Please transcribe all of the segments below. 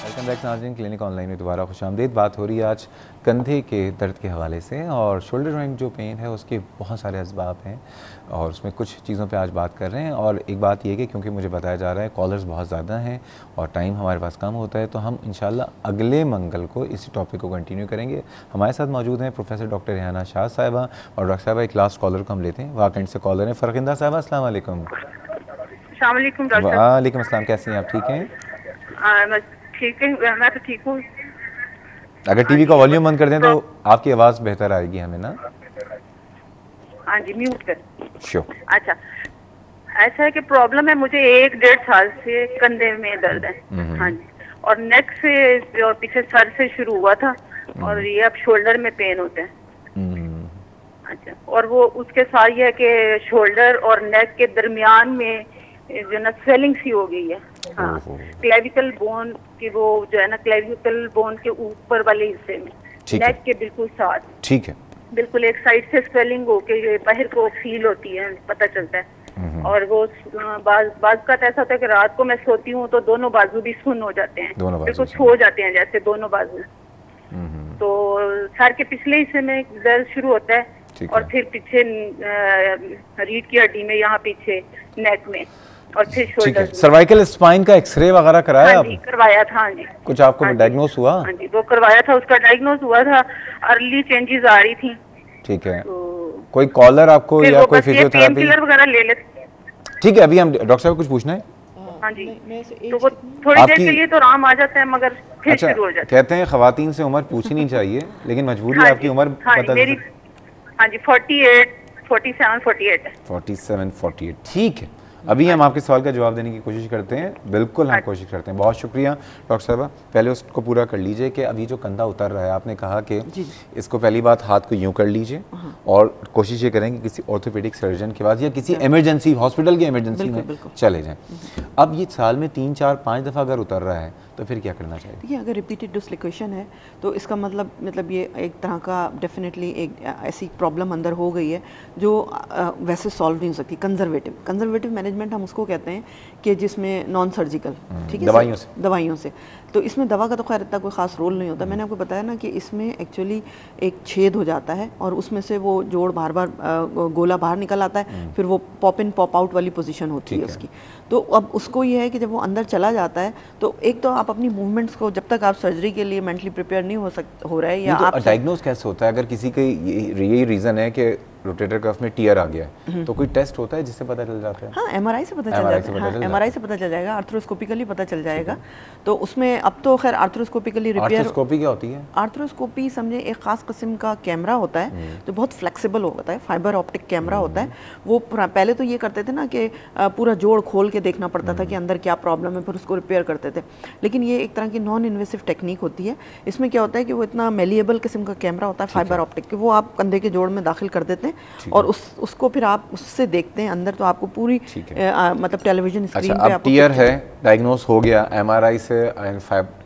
Welcome back नाज़रीन, clinic online में दोबारा खुशामदीद। बात हो रही है आज कंधे के दर्द के हवाले से, और शोल्डर जॉइंट जो पेन है उसके बहुत सारे असबाब हैं और उसमें कुछ चीज़ों पे आज बात कर रहे हैं। और एक बात ये कि क्योंकि मुझे बताया जा रहा है कॉलर्स बहुत ज़्यादा हैं और टाइम हमारे पास कम होता है, तो हम इंशाल्लाह अगले मंगल को इसी टॉपिक को कंटिन्यू करेंगे। हमारे साथ मौजूद हैं प्रोफेसर डॉक्टर रेहाना शाह साहिबा, और डॉक्टर साहिबा एक लास्ट कॉलर को हम लेते हैं। वाकई से कॉलर हैं फ़रखिंदा साहिबा। अस्सलाम वालेकुम। वालेकुम अस्सलाम, कैसी हैं आप? ठीक हैं? ठीक है, मैं तो ठीक हूँ। अगर टीवी का वॉल्यूम बंद कर दें तो आपकी आवाज़ बेहतर आएगी हमें ना। हाँ जी, म्यूट कर। श्योर। अच्छा, ऐसा है कि प्रॉब्लम है मुझे 1-1.5 साल से कंधे में दर्द है। हाँ जी, और नेक से और पीछे सर से शुरू हुआ था और ये अब शोल्डर में पेन होते हैं। अच्छा, और वो उसके साथ ये है कि शोल्डर और नेक के दरमियान में जो ना स्वेलिंग सी हो गई है। हाँ, क्लेविकल बोन की वो जो है ना, क्लेविकल बोन के ऊपर वाले हिस्से में, नेक के बिल्कुल साथ। ठीक है। बिल्कुल एक साइड से स्वेलिंग हो के बाहर को फील होती है, पता चलता है। और वो बाज का ऐसा होता है कि रात को मैं सोती हूँ तो दोनों बाजू भी सुन्न हो जाते हैं, बिल्कुल सो जाते हैं जैसे दोनों बाजू। तो सर के पिछले हिस्से में दर्द शुरू होता है और फिर पीछे रीढ़ की हड्डी में, यहाँ पीछे नेक में, और फिर शोल्डर। सर्वाइकल स्पाइन का एक्सरे वगैरह कराया? हाँ जी, करवाया था। हाँ जी, कुछ आपको डायग्नोस हुआ? हाँ जी, वो करवाया था, उसका डायग्नोस हुआ था, अर्ली चेंजेस आ रही थी। ठीक है। कोई कॉलर आपको या कोई फिजियोथेरेपी? पेन किलर वगैरह ले लेते। ठीक है, अभी हम डॉक्टर साहब कुछ पूछना है? हाँ जी, तो वो थोड़ी देर के लिए तो आराम आ जाता है मगर फिर शुरू हो जाता है। कहते हैं खवातीन से उम्र पूछनी चाहिए, लेकिन मजबूरी आपकी उम्र पता मेरी, हाँ जी, 47, 48 है। 47, 48, ठीक है। अभी हम आपके सवाल का जवाब देने की कोशिश करते हैं, बिल्कुल हम कोशिश करते हैं। बहुत शुक्रिया डॉक्टर साहबा। पहले उसको पूरा कर लीजिए कि अभी जो कंधा उतर रहा है, आपने कहा कि इसको पहली बात हाथ को यूं कर लीजिए और कोशिश ये करें कि किसी ऑर्थोपेडिक सर्जन के पास या किसी इमरजेंसी हॉस्पिटल की इमरजेंसी में चले जाएं। अब ये साल में 3, 4, 5 दफ़ा अगर उतर रहा है तो फिर क्या करना चाहिए? देखिए, अगर रिपीटेड डिसलोकेशन है तो इसका मतलब ये एक तरह का डेफिनेटली एक ऐसी प्रॉब्लम अंदर हो गई है जो वैसे सॉल्व नहीं हो सकती। कंजर्वेटिव मैनेजमेंट हम उसको कहते हैं कि जिसमें नॉन सर्जिकल, ठीक है, दवाइयों से। तो इसमें दवा का तो खैर इतना कोई ख़ास रोल नहीं होता। मैंने आपको बताया ना कि इसमें एक्चुअली एक छेद हो जाता है और उसमें से वो जोड़ बार गोला बाहर निकल आता है, फिर वो पॉप इन पॉप आउट वाली पोजीशन होती है उसकी। तो अब उसको ये है कि जब वो अंदर चला जाता है तो एक तो आप अपनी मूवमेंट्स को, जब तक आप सर्जरी के लिए मेंटली प्रिपेयर नहीं हो रहा है, या आप डायग्नोज कैसे होता है? अगर किसी का यही रीज़न है कि रोटेटर कफ में टियर आ गया है तो कोई टेस्ट होता है जिससे पता चल जाता है? हाँ, एमआरआई से पता चल जाता है। एमआरआई से पता चल जाएगा, आर्थ्रोस्कोपिकली पता चल जाएगा। तो उसमें अब तो खैर आर्थ्रोस्कोपिकली रिपेयर। आर्थ्रोस्कोपी क्या होती है? आर्थ्रोस्कोपी समझे एक खास किस्म का कैमरा होता है जो बहुत फ्लेक्सिबल होता है, फाइबर ऑप्टिक कैमरा होता है। वो पहले तो ये करते थे ना कि पूरा जोड़ खोल के देखना पड़ता था कि अंदर क्या प्रॉब्लम है, फिर उसको रिपेयर करते थे। लेकिन ये एक तरह की नॉन इन्वेसिव टेक्निक होती है। इसमें क्या होता है कि वो इतना मेलिएबल किस्म का कैमरा होता है फाइबर ऑप्टिक के, वो आप कंधे के जोड़ में दाखिल कर देते हैं और उसको फिर आप उससे देखते हैं अंदर। तो आपको पूरी मतलब टेलीविजन स्क्रीन पे आपको टियर है, डायग्नोस हो गया एमआरआई से,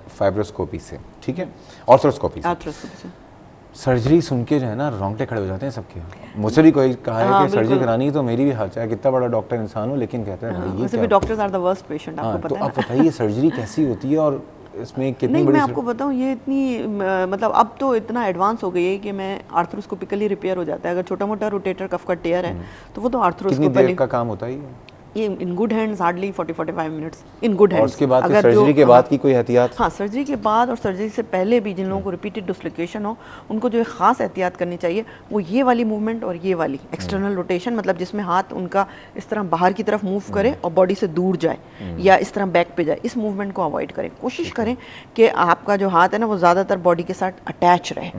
फाइब्रोस्कोपी से, ठीक है, आर्थ्रोस्कोपी से। सर्जरी सुन के जो है ना रोंगटे खड़े हो जाते हैं सबके। मुझसे भी कोई कहा है कि सर्जरी करानी है तो मेरी भी हाथ है, कितना बड़ा डॉक्टर इंसान हो लेकिन कहते हैं वैसे भी doctors are the worst patient, आपको पता है। तो आप बताइए सर्जरी कैसी होती है और इसमें कितनी बड़ी? मैं आपको बताऊं, ये इतनी मतलब अब तो इतना एडवांस हो गई है कि मैं आर्थ्रोस्कोपिकली रिपेयर हो जाता है। अगर छोटा मोटा रोटेटर कफ का टेयर है तो वो तो आर्थ्रोस्कोपिकली। कितनी देर का काम होता है ये? In good hands hardly 40-45 minutes in good hands. और उसके बाद सर्जरी के बाद की कोई एहतियात? हाँ, सर्जरी के बाद और सर्जरी से पहले भी जिन लोगों को रिपीटेड डिसलोकेशन हो उनको जो खास एहतियात करनी चाहिए वो ये वाली मूवमेंट और ये वाली एक्सटर्नल रोटेशन, मतलब जिसमें हाथ उनका इस तरह बाहर की तरफ मूव करे और बॉडी से दूर जाए या इस तरह बैक पे जाए। इस मूवमेंट को अवॉइड करें। कोशिश करें कि आपका जो हाथ है ना वो ज़्यादातर बॉडी के साथ अटैच रहे,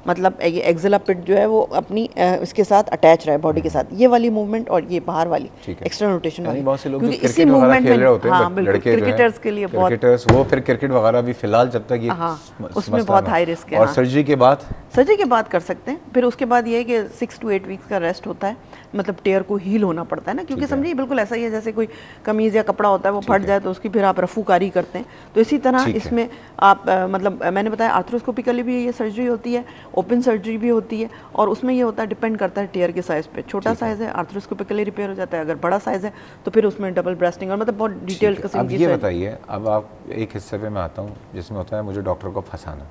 मतलब ये एक्सिला पिट जो है वो अपनी इसके साथ अटैच रहे बॉडी के साथ। ये वाली मूवमेंट और ये बाहर वाली एक्सटर्नल रोटेशन वाली, इसी मूवमेंट में क्रिकेटर्स के लिए बहुत, वो फिर क्रिकेट वगैरह भी फिलहाल जब तक ये उसमें बहुत हाई रिस्क है। और सर्जरी के बाद सर्जरी के बाद कर सकते हैं। फिर उसके बाद ये है कि 6 to 8 वीक्स का रेस्ट होता है, मतलब टेयर को हील होना पड़ता है ना, क्योंकि समझिए बिल्कुल ऐसा ही है जैसे कोई कमीज़ या कपड़ा होता है वो फट जाए तो उसकी फिर आप रफूकारी करते हैं, तो इसी तरह इसमें आप मतलब मैंने बताया आर्थ्रोस्कोपिकली भी ये सर्जरी होती है, ओपन सर्जरी भी होती है, और उसमें ये होता है डिपेंड करता है टेयर के साइज़ पे। छोटा साइज़ है आर्थ्रोस्कोपिकली रिपेयर हो जाता है, अगर बड़ा साइज़ है तो फिर उसमें डबल ब्रेस्टिंग, और मतलब बहुत डिटेल्ड किस्म की। अब ये बताइए, अब आप एक हिस्से पे मैं आता हूँ जिसमें होता है मुझे डॉक्टर को फंसाना,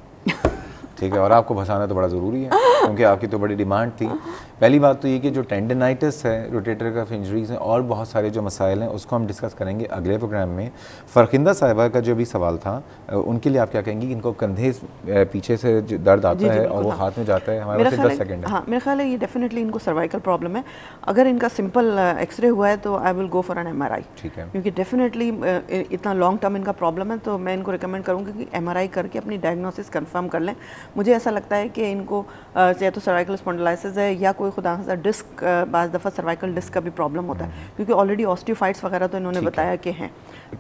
ठीक है, और आपको फंसाना तो बड़ा ज़रूरी है क्योंकि आपकी तो बड़ी डिमांड थी। पहली बात तो ये कि जो टेंडनाइटिस है, रोटेटर कफ इंजरीज़ हैं और बहुत सारे जो मसाइल हैं उसको हम डिस्कस करेंगे अगले प्रोग्राम में। फ़रखिंदा साहिबा का जो भी सवाल था उनके लिए आप क्या कहेंगी? इनको कंधे पीछे से जो दर्द आता है और वो हाथ में जाता है, हमारे पास 10 सेकंड है। हाँ, मेरा ख्याल है ये डेफिनेटली इनको सर्वाइकल प्रॉब्लम है। अगर इनका सिंपल एक्सरे हुआ है तो I will go for an MRI, ठीक है, क्योंकि डेफिनेटली इतना लॉन्ग टर्म इनका प्रॉब्लम है, तो मैं इनको रिकमेंड करूँगी कि MRI करके अपनी डायग्नोसिस कंफर्म कर लें। मुझे ऐसा लगता है कि इनको या तो सर्वाइकल स्पॉन्डिलाइसिस है या कोई खुदा सा डिस्क, बाज़ दफ़ा सर्वाइकल डिस्क का भी प्रॉब्लम होता है, क्योंकि ऑलरेडी ऑस्टियोफाइट्स वगैरह तो इन्होंने बताया कि हैं,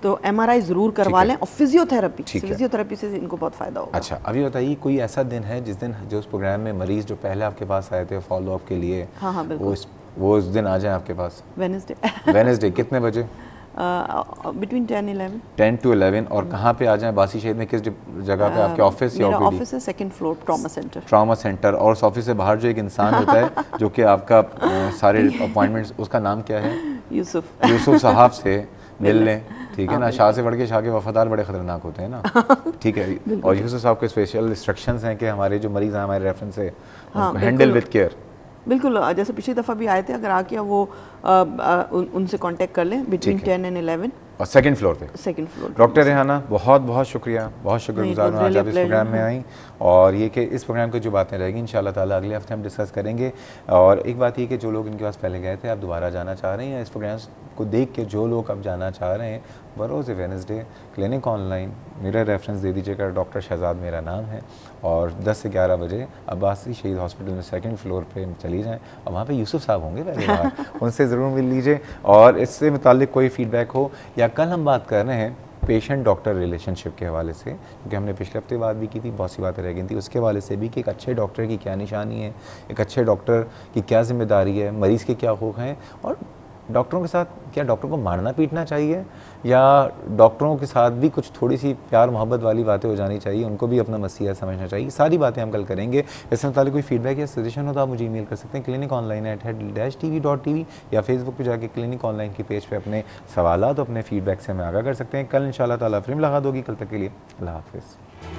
तो MRI ज़रूर करवा लें, और फिजियोथेरेपी से इनको बहुत फ़ायदा होगा। अच्छा, अभी बताइए कोई ऐसा दिन है जिस दिन जो उस प्रोग्राम में मरीज़ जो पहले आपके पास आए थे फॉलो अप के लिए, हाँ बिल्कुल, वो उस दिन आ जाए आपके पास? वेडनेसडे कितने बजे? Between 10 to 11। और कहाँ पे आ जाएं? बासी शहीद में किस जगह पे? आपके ऑफिस या मेरा ऑफिस है 2nd floor ट्रॉमा सेंटर। और उस ऑफिस से बाहर जो एक इंसान होता है जो कि आपका सारे अपॉइंटमेंट्स, उसका नाम क्या है? यूसुफ साहब से मिल लें, ठीक है ना। शाह से बढ़ के शाह के वफादार बड़े ख़तरनाक होते हैं ना, ठीक है। और यूसुफ साहब के स्पेशल इंस्ट्रक्शंस हैं कि हमारे जो मरीज़ हैं हमारे रेफरेंस से उनको हैंडल विद केयर। बिल्कुल, जैसे पिछली दफ़ा भी आए थे, अगर आके वो उनसे कांटेक्ट कर लें बिटवीन 10 and 11 और 2nd floor पे। डॉक्टर रेहाना, बहुत बहुत शुक्रिया, बहुत शुक्रगुजार हूँ आज आप इस प्रोग्राम में आई, और ये कि इस प्रोग्राम की जो बातें रहेगी इंशाल्लाह ताला अगले हफ्ते हम डिस्कस करेंगे। और एक बात ये कि जो लोग इनके पास पहले गए थे आप दोबारा जाना चाह रहे हैं, इस प्रोग्राम को देख के जो लोग अब जाना चाह रहे हैं, बरोज़ वेडनेसडे क्लिनिक ऑनलाइन, मेरा रेफरेंस दे दीजिएगा, डॉक्टर शहजाद मेरा नाम है, और 10 से 11 बजे अब्बासी शहीद हॉस्पिटल में 2nd floor पे चली जाएँ, और वहाँ पे यूसुफ साहब होंगे पहली बार, उनसे ज़रूर मिल लीजिए। और इससे मुताल्लिक कोई फ़ीडबैक हो, या कल हम बात कर रहे हैं पेशेंट डॉक्टर रिलेशनशिप के हवाले से, क्योंकि हमने पिछले हफ्ते बात भी की थी, बहुत सी बातें रह गई थी, उसके हवाले से भी कि एक अच्छे डॉक्टर की क्या निशानी है, एक अच्छे डॉक्टर की क्या जिम्मेदारी है, मरीज़ के क्या हक़ हैं, और डॉक्टरों के साथ क्या डॉक्टर को मारना पीटना चाहिए, या डॉक्टरों के साथ भी कुछ थोड़ी सी प्यार मोहब्बत वाली बातें हो जानी चाहिए, उनको भी अपना मसीहा समझना चाहिए। सारी बातें हम कल करेंगे। इससे मुताल्लिक़ कोई फीडबैक या सजेशन हो तो आप मुझे ईमेल कर सकते हैं cliniconline@head-tv.tv, या फेसबुक पर जाके क्लिनिक ऑनलाइन की पेज पे अपने सवालात, अपने फीडबैक से हमें आगाह कर सकते हैं। कल इंशाल्लाह ताला फिर मुलाकात होगी, कल तक के लिए अल्लाह हाफ़िज़।